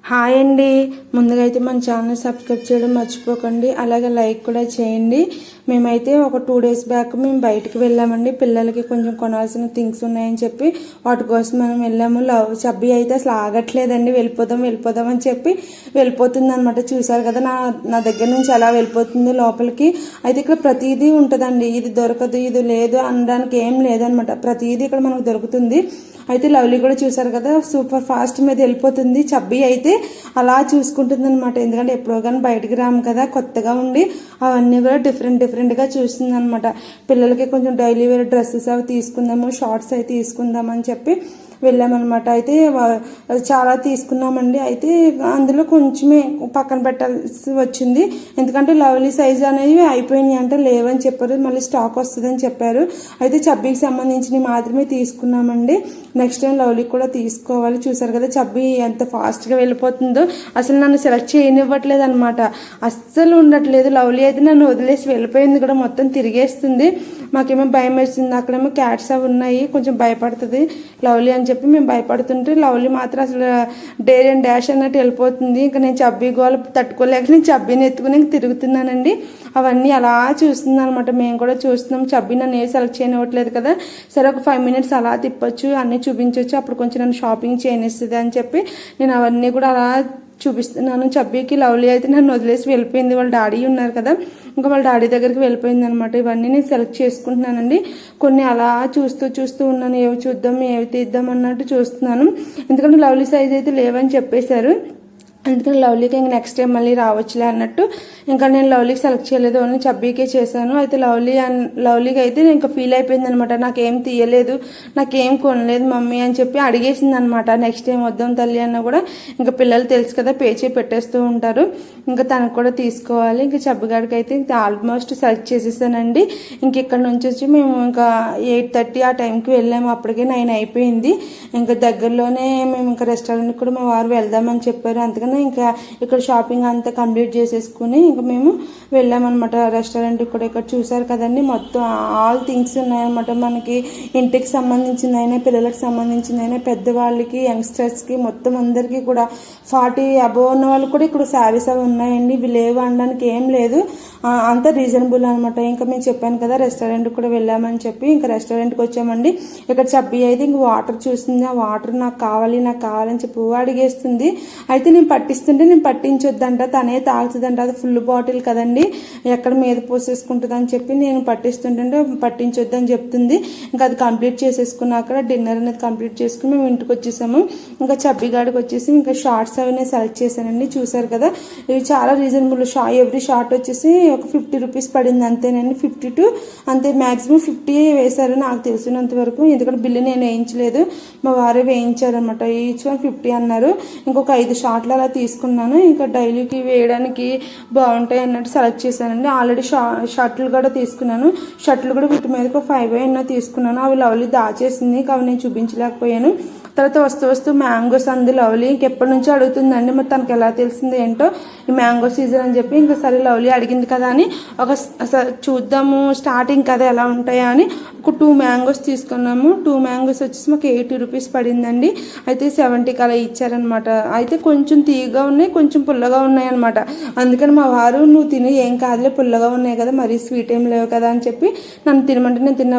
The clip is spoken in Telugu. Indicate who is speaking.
Speaker 1: హాయ్ అండి. ముందుగా అయితే మన ఛానల్ సబ్స్క్రైబ్ చేయడం మర్చిపోకండి, అలాగే లైక్ కూడా చేయండి. మేమైతే ఒక 2 days బ్యాక్ మేము బయటకు వెళ్ళామండి. పిల్లలకి కొంచెం కొనాల్సిన థింగ్స్ ఉన్నాయని చెప్పి వాటి కోసం మనం వెళ్ళాము. చబ్బి అయితే అసలు ఆగట్లేదండి, వెళ్ళిపోదాం అని చెప్పి వెళ్ళిపోతుంది అనమాట. చూసారు కదా నా దగ్గర నుంచి ఎలా వెళ్ళిపోతుంది లోపలికి. అయితే ఇక్కడ ప్రతిదీ ఉంటుందండి, ఇది దొరకదు ఇది లేదు అనడానికి ఏం లేదనమాట. ప్రతిదీ ఇక్కడ మనకు దొరుకుతుంది. అయితే లవ్లీ కూడా చూసారు కదా సూపర్ ఫాస్ట్ మీద వెళ్ళిపోతుంది. చబ్బి అయితే అలా చూసుకుంటుంది అనమాట. ఎందుకంటే ఎప్పుడో కానీ బయటికి రాము కదా, కొత్తగా ఉండి అవన్నీ కూడా డిఫరెంట్గా చూస్తుంది అనమాట. పిల్లలకి కొంచెం డైలీ వేర్ డ్రెస్సెస్ అవి తీసుకుందాము, షార్ట్స్ అవి తీసుకుందామని చెప్పి వెళ్ళామన్నమాట. అయితే చాలా తీసుకున్నామండి. అయితే అందులో కొంచెమే పక్కన పెట్టాల్సి వచ్చింది, ఎందుకంటే లవ్లీ సైజ్ అనేవి అయిపోయినాయి అంటే లేవని చెప్పారు, మళ్ళీ స్టాక్ వస్తుందని చెప్పారు. అయితే చబ్బీకి సంబంధించినవి మాత్రమే తీసుకున్నామండి. నెక్స్ట్ టైం లవ్లీకి కూడా తీసుకోవాలి. చూసారు కదా చబ్బీ ఎంత ఫాస్ట్గా వెళ్ళిపోతుందో, అసలు నన్ను సెలెక్ట్ చేయనివ్వట్లేదు అనమాట, అస్సలు ఉండట్లేదు. లవ్లీ అయితే నన్ను వదిలేసి వెళ్ళిపోయింది కూడా, మొత్తం తిరిగేస్తుంది. మాకేమో భయం వేస్తుంది, అక్కడేమో క్యాట్స్ అవి ఉన్నాయి, కొంచెం భయపడుతుంది లవ్లీ అని చెప్పి మేము భయపడుతుంటే లవ్లీ మాత్రం అసలు డేర్ అండ్ డాష్ అన్నట్టు వెళ్ళిపోతుంది. ఇంకా నేను చబ్బీ గోల తట్టుకోలేక నేను చబ్బీని ఎత్తుకుని తిరుగుతున్నానండి. అవన్నీ అలా చూస్తుంది అనమాట. మేము కూడా చూస్తున్నాం. చబ్బీ నన్ను ఏ సెలెక్ట్ చేయనివ్వట్లేదు కదా, సరే ఒక 5 minutes అలా తిప్పొచ్చు, అన్నీ చూపించవచ్చు, అప్పుడు కొంచెం నన్ను షాపింగ్ చేయనిస్తుంది అని చెప్పి నేను అవన్నీ కూడా అలా చూపిస్తున్నాను. చబ్బీకి లవ్లీ అయితే నన్ను వదిలేసి వెళ్ళిపోయింది. వాళ్ళ డాడీ ఉన్నారు కదా, ఇంకా వాళ్ళ డాడీ దగ్గరికి వెళ్ళిపోయింది అనమాట. ఇవన్నీ నేను సెలెక్ట్ చేసుకుంటున్నానండి. కొన్ని అలా చూస్తూ ఉన్నాను, ఏవి చూద్దాం ఏవి తీద్దాం అన్నట్టు చూస్తున్నాను. ఎందుకంటే లవ్లీ సైజ్ అయితే లేవని చెప్పేశారు. అందుకని లవ్లీకి ఇంక నెక్స్ట్ టైం మళ్ళీ రావచ్చులే అన్నట్టు ఇంకా నేను లవ్లీకి సెలెక్ట్ చేయలేదు, ఓన్లీ చబ్బీకే చేశాను. అయితే లవ్లీకి అయితే ఇంకా ఫీల్ అయిపోయింది అనమాట, నాకేం తీయలేదు, నాకేం కొనలేదు మమ్మీ అని చెప్పి అడిగేసింది అనమాట. నెక్స్ట్ టైం వద్దాం తల్లి అన్న కూడా ఇంకా పిల్లలు తెలుసు కదా పేచి పెట్టేస్తూ ఉంటారు, ఇంకా తనకు కూడా తీసుకోవాలి. ఇంకా చబ్బిగాడికి అయితే ఆల్మోస్ట్ సెలెక్ట్ చేసేసానండి. ఇంక ఇక్కడ నుంచి వచ్చి మేము ఇంకా 8:30 ఆ టైంకి వెళ్ళాము, అప్పటికే 9 అయిపోయింది. ఇంకా దగ్గరలోనే మేము ఇంకా రెస్టారెంట్కి కూడా మా వారు వెళ్దామని చెప్పారు. అందుకని ఇంకా ఇక్కడ షాపింగ్ అంతా కంప్లీట్ చేసేసుకుని ఇంకా మేము వెళ్ళామన్నమాట రెస్టారెంట్కి కూడా. ఇక్కడ చూసారు కదండి మొత్తం ఆల్ థింగ్స్ ఉన్నాయన్నమాట. మనకి ఇంటికి సంబంధించిందైనా, పిల్లలకు సంబంధించిందైనా, పెద్దవాళ్ళకి, యంగ్స్టర్స్కి, మొత్తం అందరికీ కూడా 40 అబోవ్ ఉన్న వాళ్ళు కూడా ఇక్కడ శారీస్ అవి ఉన్నాయండి. ఇవి లేవు అనడానికి ఏం లేదు, అంత రీజనబుల్ అనమాట. ఇంకా మేము చెప్పాను కదా రెస్టారెంట్కి కూడా వెళ్ళామని చెప్పి ఇంకా రెస్టారెంట్కి వచ్చామండి. ఇక్కడ చబ్బీ అయితే ఇంక వాటర్ చూస్తుంది, ఆ వాటర్ నాకు కావాలని చెప్పి అడిగేస్తుంది. అయితే నేను పట్టిస్తుంటే నేను పట్టించొద్దంట, తనే తాగుతుందంట, అది ఫుల్ బాటిల్ కదండి, ఎక్కడ మీద పోసేసుకుంటుంది అని చెప్పి నేను పట్టిస్తుంటే పట్టించొద్దని చెప్తుంది. ఇంకా అది కంప్లీట్ చేసేసుకున్నాక డిన్నర్ అనేది కంప్లీట్ చేసుకుని మేము ఇంటికి వచ్చేసాము. ఇంకా చబ్బిగాడికి వచ్చేసి ఇంకా షార్ట్స్ అవి నేను సెలెక్ట్ చేశానండి. చూసారు కదా ఇవి చాలా రీజనబుల్. ఎవ్రీ షార్ట్ వచ్చేసి ఒక 50 rupees పడింది అంతేనండి, 52 అంతే, మ్యాక్సిమం 50 వేశారు నాకు తెలిసినంత వరకు. ఎందుకంటే బిల్లు నేను వేయించలేదు, మా వారే వేయించారనమాట. ఈచ్ 150 అన్నారు. ఇంకొక 5 షార్ట్లు అలా తీసుకున్నాను. ఇంకా డైలీకి వేయడానికి బాగుంటాయి అన్నట్టు సెలెక్ట్ చేశానండి. ఆల్రెడీ షర్ట్లు కూడా తీసుకున్నాను. షర్ట్లు కూడా వీటి మీదకి 5 అయినా తీసుకున్నాను. అవి లవ్లీ దాచేసింది, అవి నేను చూపించలేకపోయాను. తర్వాత వస్తూ మ్యాంగోస్ అంది లవ్లీ. ఇంకెప్పటి నుంచో అడుగుతుందండి, మరి తనకి ఎలా తెలిసింది ఏంటో ఈ మ్యాంగో సీజన్ అని చెప్పి. ఇంకా సరే లవ్లీ అడిగింది కదా అని చూద్దాము స్టార్టింగ్ కదా ఎలా ఉంటాయా అని ఒక 2 మ్యాంగోస్ తీసుకున్నాము. 2 మ్యాంగోస్ వచ్చేసి మాకు 80 rupees పడిందండి. అయితే 70 అలా ఇచ్చారనమాట. అయితే కొంచెం తీయగా ఉన్నాయి, కొంచెం పుల్లగా ఉన్నాయి అనమాట. అందుకని మా వారు నువ్వు తిని ఏం కాదులే పుల్లగా ఉన్నాయి కదా, మరీ స్వీట్ ఏం లేవు కదా అని చెప్పి నన్ను తినమంటే నేను తిన్న